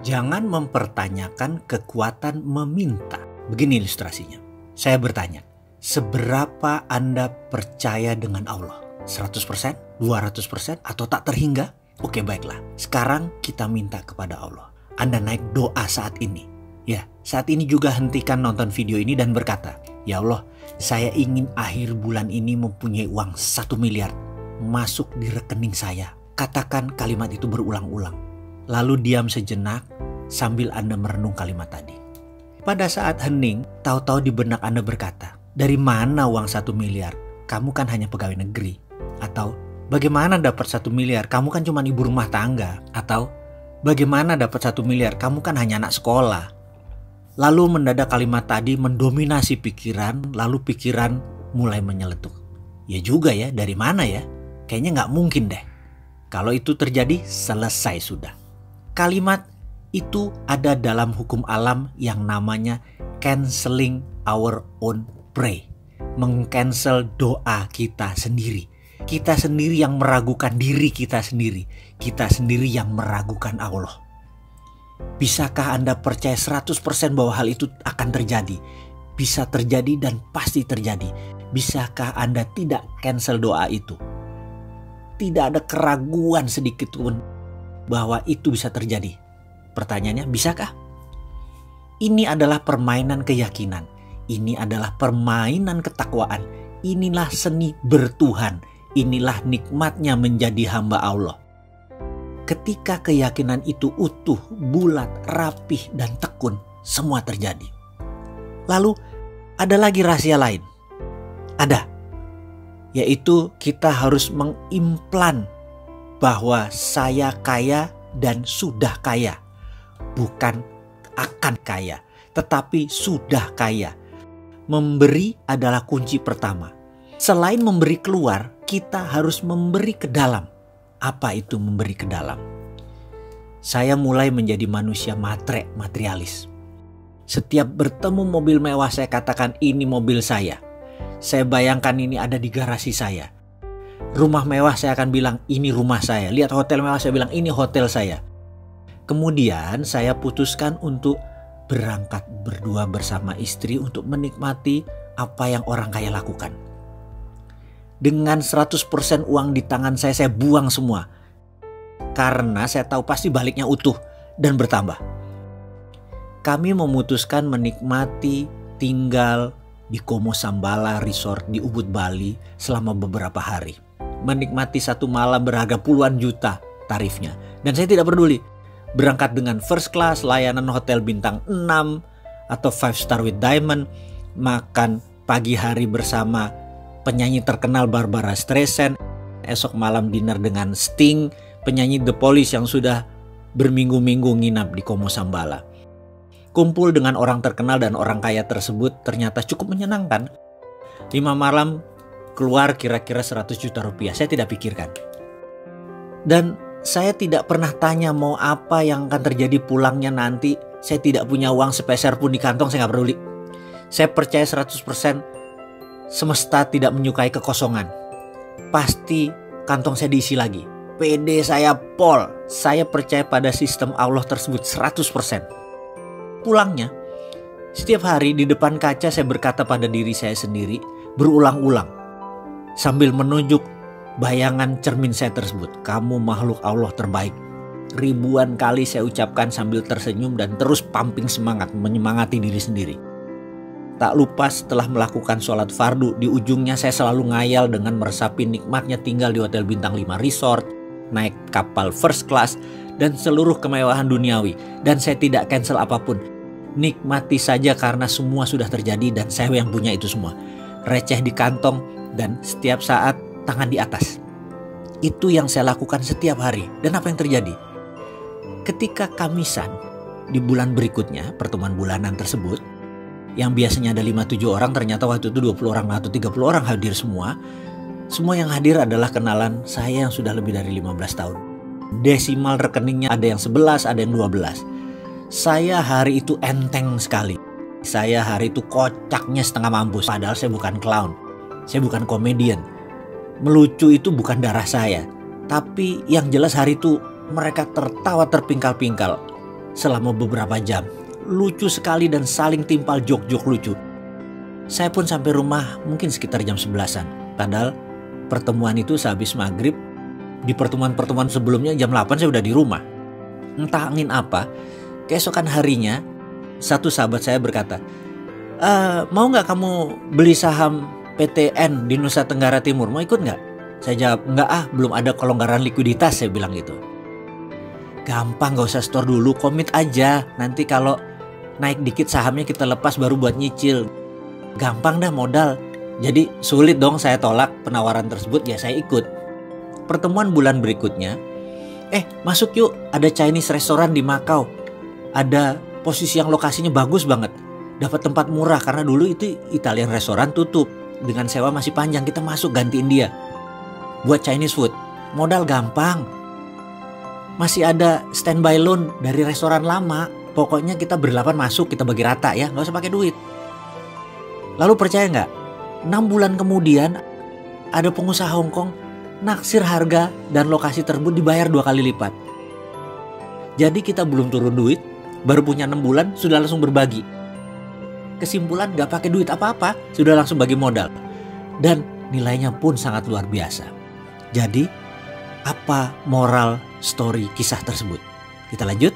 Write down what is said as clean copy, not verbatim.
Jangan mempertanyakan kekuatan meminta. Begini ilustrasinya. Saya bertanya, seberapa Anda percaya dengan Allah? 100%? 200%? Atau tak terhingga? Oke, baiklah. Sekarang kita minta kepada Allah. Anda naik doa saat ini. Ya, saat ini juga hentikan nonton video ini dan berkata, "Ya Allah, saya ingin akhir bulan ini mempunyai uang 1 miliar masuk di rekening saya." Katakan kalimat itu berulang-ulang. Lalu diam sejenak sambil Anda merenung kalimat tadi. Pada saat hening, tahu-tahu di benak Anda berkata, "Dari mana uang 1 miliar? Kamu kan hanya pegawai negeri." Atau, "Bagaimana dapat 1 miliar? Kamu kan cuma ibu rumah tangga." Atau, "Bagaimana dapat 1 miliar? Kamu kan hanya anak sekolah." Lalu mendadak kalimat tadi mendominasi pikiran, lalu pikiran mulai menyeletuk. Ya juga ya, dari mana ya? Kayaknya nggak mungkin deh. Kalau itu terjadi, selesai sudah. Kalimat itu ada dalam hukum alam yang namanya canceling our own pray. Mengcancel doa kita sendiri. Kita sendiri yang meragukan diri kita sendiri. Kita sendiri yang meragukan Allah. Bisakah Anda percaya 100% bahwa hal itu akan terjadi? Bisa terjadi dan pasti terjadi. Bisakah Anda tidak cancel doa itu? Tidak ada keraguan sedikit pun bahwa itu bisa terjadi. Pertanyaannya, bisakah? Ini adalah permainan keyakinan. Ini adalah permainan ketakwaan. Inilah seni bertuhan. Inilah nikmatnya menjadi hamba Allah. Ketika keyakinan itu utuh, bulat, rapih, dan tekun, semua terjadi. Lalu ada lagi rahasia lain. Ada. Yaitu kita harus mengimplan bahwa saya kaya dan sudah kaya. Bukan akan kaya, tetapi sudah kaya. Memberi adalah kunci pertama. Selain memberi keluar, kita harus memberi ke dalam. Apa itu memberi ke dalam? Saya mulai menjadi manusia materialis. Setiap bertemu mobil mewah saya katakan ini mobil saya. Saya bayangkan ini ada di garasi saya. Rumah mewah saya akan bilang ini rumah saya. Lihat hotel mewah saya bilang ini hotel saya. Kemudian saya putuskan untuk berangkat berdua bersama istri untuk menikmati apa yang orang kaya lakukan. Dengan 100% uang di tangan saya buang semua. Karena saya tahu pasti baliknya utuh dan bertambah. Kami memutuskan menikmati tinggal di Como Sambala Resort di Ubud, Bali selama beberapa hari. Menikmati satu malam berharga puluhan juta tarifnya. Dan saya tidak peduli. Berangkat dengan first class, layanan hotel bintang 6 atau 5 star with diamond. Makan pagi hari bersama penyanyi terkenal Barbara Streisand, esok malam dinner dengan Sting, penyanyi The Police yang sudah berminggu-minggu nginap di Como Sambala. Kumpul dengan orang terkenal dan orang kaya tersebut ternyata cukup menyenangkan. 5 malam keluar kira-kira 100 juta rupiah, saya tidak pikirkan. Dan saya tidak pernah tanya mau apa yang akan terjadi pulangnya nanti. Saya tidak punya uang sepeser pun di kantong, saya gak peduli. Saya percaya 100% semesta tidak menyukai kekosongan. Pasti kantong saya diisi lagi. PD saya pol. Saya percaya pada sistem Allah tersebut 100%. Pulangnya, setiap hari di depan kaca saya berkata pada diri saya sendiri berulang-ulang. Sambil menunjuk bayangan cermin saya tersebut. Kamu makhluk Allah terbaik. Ribuan kali saya ucapkan sambil tersenyum dan terus pumping semangat, menyemangati diri sendiri. Tak lupa setelah melakukan sholat fardu, di ujungnya saya selalu ngayal dengan meresapi nikmatnya tinggal di hotel bintang 5 resort, naik kapal first class, dan seluruh kemewahan duniawi. Dan saya tidak cancel apapun. Nikmati saja karena semua sudah terjadi dan saya yang punya itu semua. Receh di kantong dan setiap saat tangan di atas. Itu yang saya lakukan setiap hari. Dan apa yang terjadi? Ketika Kamisan di bulan berikutnya, pertemuan bulanan tersebut, yang biasanya ada 5-7 orang, ternyata waktu itu 20 orang atau 30 orang hadir semua. Semua yang hadir adalah kenalan saya yang sudah lebih dari 15 tahun. Desimal rekeningnya ada yang 11, ada yang 12. Saya hari itu enteng sekali. Saya hari itu kocaknya setengah mampus. Padahal saya bukan clown. Saya bukan komedian. Melucu itu bukan darah saya. Tapi yang jelas hari itu mereka tertawa terpingkal-pingkal. selama beberapa jam. Lucu sekali dan saling timpal jok-jok lucu. Saya pun sampai rumah mungkin sekitar jam 11-an. Padahal pertemuan itu sehabis maghrib. Di pertemuan-pertemuan sebelumnya jam 8 saya udah di rumah. Entah angin apa, keesokan harinya satu sahabat saya berkata, mau nggak kamu beli saham PTN di Nusa Tenggara Timur? Mau ikut nggak? Saya jawab, enggak belum ada kelonggaran likuiditas, saya bilang gitu. Gampang, gak usah store dulu, komit aja. Nanti kalau naik dikit sahamnya kita lepas baru buat nyicil. Gampang dah modal. Jadi sulit dong saya tolak penawaran tersebut, ya saya ikut. Pertemuan bulan berikutnya, masuk yuk, ada Chinese restoran di Macau. Ada posisi yang lokasinya bagus banget. Dapat tempat murah karena dulu itu Italian restoran tutup. Dengan sewa masih panjang, kita masuk gantiin dia. Buat Chinese food, modal gampang. Masih ada standby loan dari restoran lama. Pokoknya kita berlapan masuk, kita bagi rata ya, gak usah pakai duit. Lalu percaya nggak? 6 bulan kemudian ada pengusaha Hong Kong naksir harga dan lokasi tersebut dibayar 2 kali lipat. Jadi kita belum turun duit, baru punya 6 bulan sudah langsung berbagi. Kesimpulan gak pakai duit apa-apa, sudah langsung bagi modal. Dan nilainya pun sangat luar biasa. Jadi apa moral story kisah tersebut? Kita lanjut.